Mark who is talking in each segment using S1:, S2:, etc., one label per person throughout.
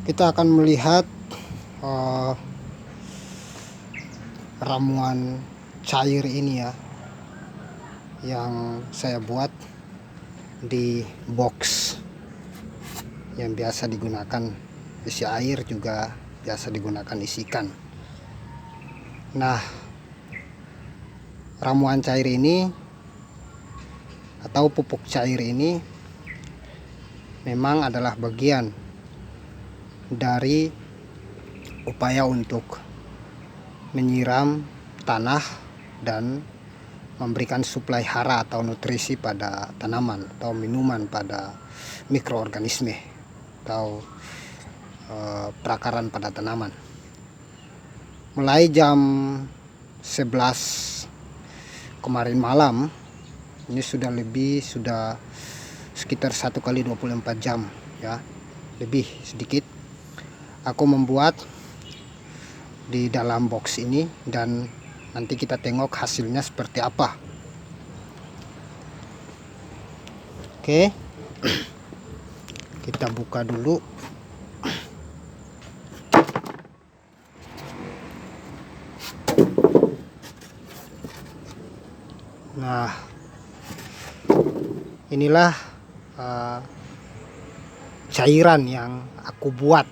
S1: kita akan melihat uh, ramuan cair ini ya, yang saya buat di box yang biasa digunakan isi air, juga biasa digunakan isi ikan. Nah, ramuan cair ini atau pupuk cair ini memang adalah bagian dari upaya untuk menyiram tanah dan memberikan suplai hara atau nutrisi pada tanaman atau minuman pada mikroorganisme atau perakaran pada tanaman. Mulai jam 11 kemarin malam, ini sudah sekitar 1 kali 24 jam ya, lebih sedikit, aku membuat di dalam box ini, dan nanti kita tengok hasilnya seperti apa. Oke, kita buka dulu. Nah, inilah cairan yang aku buat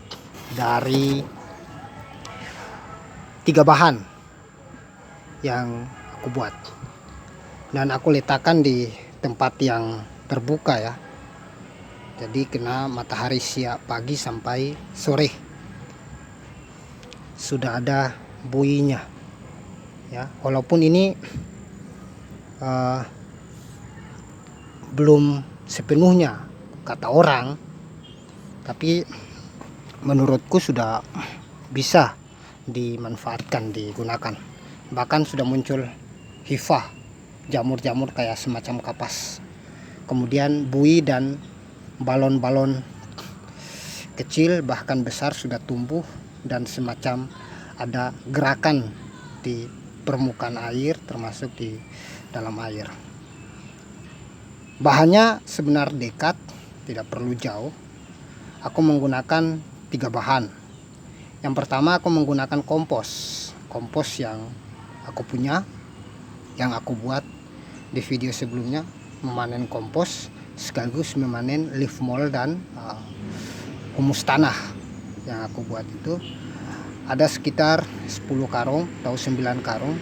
S1: dari 3 bahan yang aku buat, dan aku letakkan di tempat yang terbuka ya, jadi kena matahari siang pagi sampai sore. Sudah ada buihnya ya, walaupun ini belum sepenuhnya kata orang, tapi menurutku sudah bisa dimanfaatkan, digunakan. Bahkan sudah muncul hifah, jamur-jamur kayak semacam kapas. Kemudian buih dan balon-balon kecil bahkan besar sudah tumbuh, dan semacam ada gerakan di permukaan air, termasuk di dalam air. Bahannya sebenarnya dekat, tidak perlu jauh. Aku menggunakan 3 bahan. Yang pertama, aku menggunakan kompos yang aku punya, yang aku buat di video sebelumnya, memanen kompos sekaligus memanen leaf mold dan humus tanah. Yang aku buat itu ada sekitar 10 karung atau 9 karung.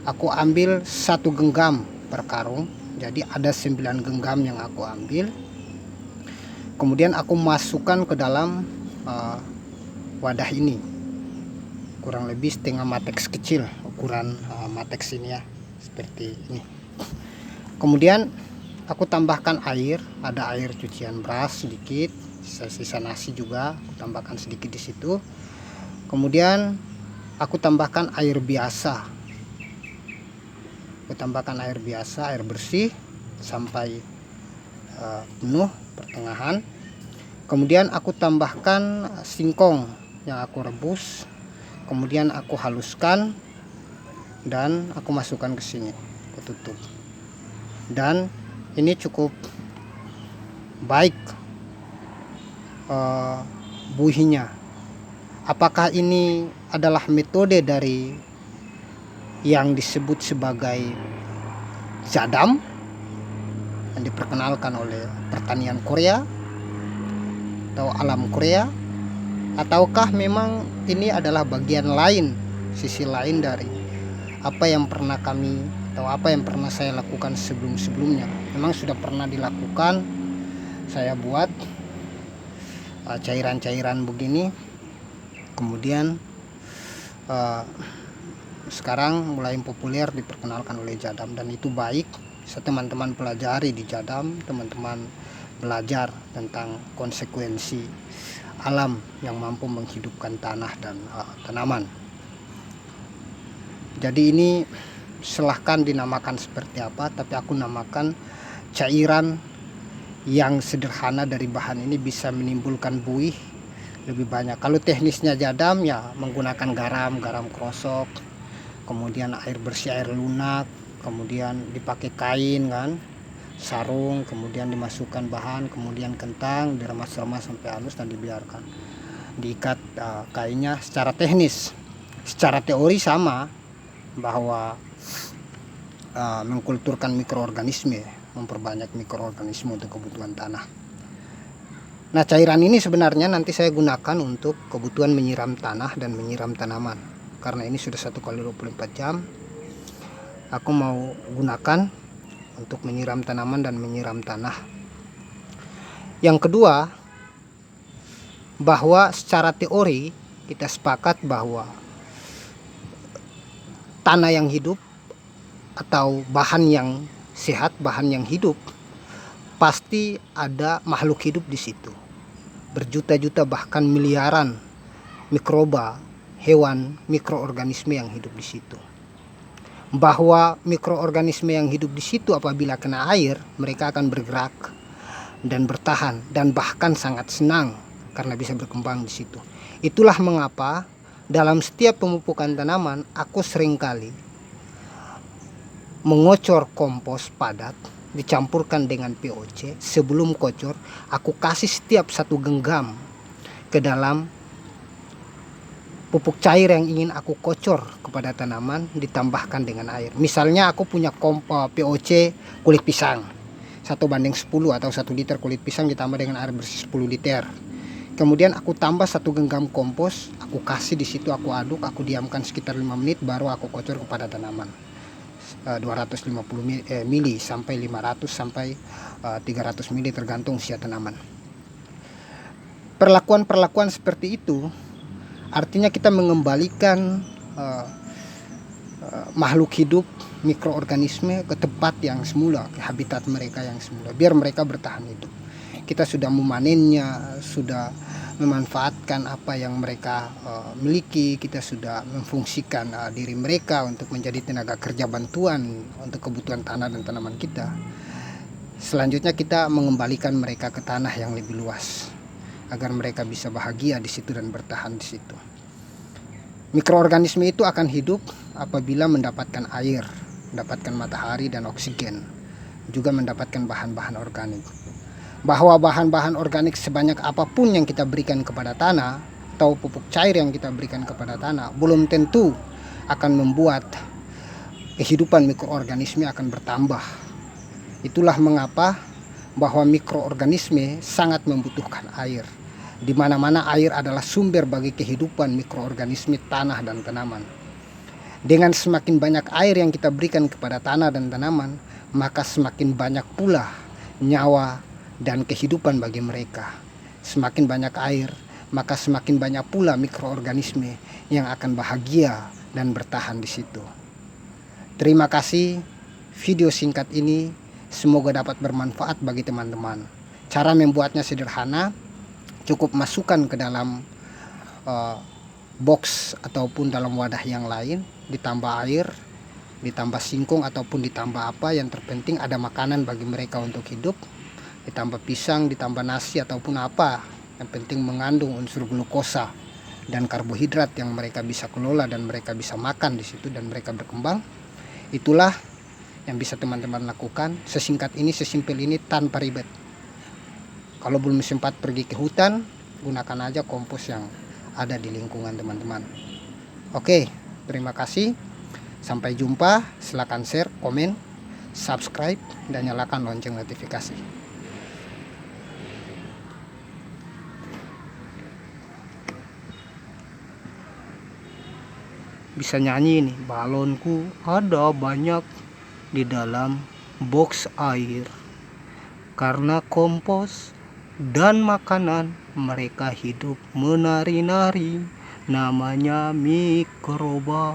S1: Aku ambil 1 genggam per karung, jadi ada 9 genggam yang aku ambil. Kemudian aku masukkan ke dalam wadah ini, kurang lebih setengah mateks kecil, ukuran mateks ini ya, seperti ini. Kemudian aku tambahkan air, ada air cucian beras sedikit, sisa nasi juga aku tambahkan sedikit di situ. Kemudian aku tambahkan air biasa, air bersih sampai penuh pertengahan. Kemudian aku tambahkan singkong yang aku rebus, kemudian aku haluskan dan aku masukkan ke sini, aku tutup. Dan ini cukup baik buihnya. Apakah ini adalah metode dari yang disebut sebagai jadam yang diperkenalkan oleh pertanian Korea atau alam Korea, ataukah memang ini adalah bagian lain, sisi lain dari apa yang pernah kami atau apa yang pernah saya lakukan sebelum-sebelumnya. Memang sudah pernah dilakukan, saya buat cairan-cairan begini, kemudian sekarang mulai populer diperkenalkan oleh jadam, dan itu baik. Teman-teman pelajari di jadam, teman-teman belajar tentang konsekuensi alam yang mampu menghidupkan tanah dan tanaman. Jadi ini silahkan dinamakan seperti apa, tapi aku namakan cairan yang sederhana dari bahan ini bisa menimbulkan buih lebih banyak. Kalau teknisnya jadam ya menggunakan garam krosok, kemudian air bersih, air lunak, kemudian dipakai kain kan, sarung, kemudian dimasukkan bahan, kemudian kentang, diremas-remas sampai halus dan dibiarkan. diikat kainnya secara teknis. Secara teori sama, bahwa mengkulturkan mikroorganisme, memperbanyak mikroorganisme untuk kebutuhan tanah. Nah, cairan ini sebenarnya nanti saya gunakan untuk kebutuhan menyiram tanah dan menyiram tanaman. Karena ini sudah 1 kali 24 jam, aku mau gunakan untuk menyiram tanaman dan menyiram tanah. Yang kedua, bahwa secara teori kita sepakat bahwa tanah yang hidup atau bahan yang sehat, bahan yang hidup, pasti ada makhluk hidup di situ. Berjuta-juta bahkan miliaran mikroba, hewan, mikroorganisme yang hidup di situ. Bahwa mikroorganisme yang hidup di situ apabila kena air, mereka akan bergerak dan bertahan dan bahkan sangat senang karena bisa berkembang di situ. Itulah mengapa dalam setiap pemupukan tanaman aku seringkali mengocor kompos padat dicampurkan dengan POC. Sebelum kocor, aku kasih setiap 1 genggam ke dalam pupuk cair yang ingin aku kocor kepada tanaman, ditambahkan dengan air. Misalnya aku punya POC kulit pisang 1:10 atau 1 liter kulit pisang ditambah dengan air bersih 10 liter. Kemudian aku tambah 1 genggam kompos, aku kasih di situ, aku aduk, aku diamkan sekitar 5 menit, baru aku kocor kepada tanaman. 250 mili sampai 500 sampai 300 mili tergantung usia tanaman. Perlakuan seperti itu artinya kita mengembalikan makhluk hidup, mikroorganisme ke tempat yang semula, ke habitat mereka yang semula, biar mereka bertahan hidup. Kita sudah memanennya, sudah memanfaatkan apa yang mereka miliki, kita sudah memfungsikan diri mereka untuk menjadi tenaga kerja bantuan untuk kebutuhan tanah dan tanaman kita. Selanjutnya kita mengembalikan mereka ke tanah yang lebih luas agar mereka bisa bahagia di situ dan bertahan di situ. Mikroorganisme itu akan hidup apabila mendapatkan air, mendapatkan matahari dan oksigen, juga mendapatkan bahan-bahan organik. Bahwa bahan-bahan organik sebanyak apapun yang kita berikan kepada tanah atau pupuk cair yang kita berikan kepada tanah belum tentu akan membuat kehidupan mikroorganisme akan bertambah. Itulah mengapa bahwa mikroorganisme sangat membutuhkan air. Di mana-mana air adalah sumber bagi kehidupan mikroorganisme tanah dan tanaman. Dengan semakin banyak air yang kita berikan kepada tanah dan tanaman, maka semakin banyak pula nyawa dan kehidupan bagi mereka. Semakin banyak air, maka semakin banyak pula mikroorganisme yang akan bahagia dan bertahan di situ. Terima kasih. Video singkat ini semoga dapat bermanfaat bagi teman-teman. Cara membuatnya sederhana, cukup masukkan ke dalam box ataupun dalam wadah yang lain, ditambah air, ditambah singkong ataupun ditambah apa, yang terpenting ada makanan bagi mereka untuk hidup. Ditambah pisang, ditambah nasi ataupun apa, yang penting mengandung unsur glukosa dan karbohidrat yang mereka bisa kelola dan mereka bisa makan di situ dan mereka berkembang. Itulah yang bisa teman-teman lakukan, sesingkat ini, sesimpel ini, tanpa ribet. Kalau belum sempat pergi ke hutan, gunakan aja kompos yang ada di lingkungan teman-teman. Oke, terima kasih. Sampai jumpa. Silakan share, komen, subscribe, dan nyalakan lonceng notifikasi. Bisa nyanyi nih, balonku ada banyak di dalam box air, karena kompos dan makanan mereka hidup menari-nari, namanya mikroba.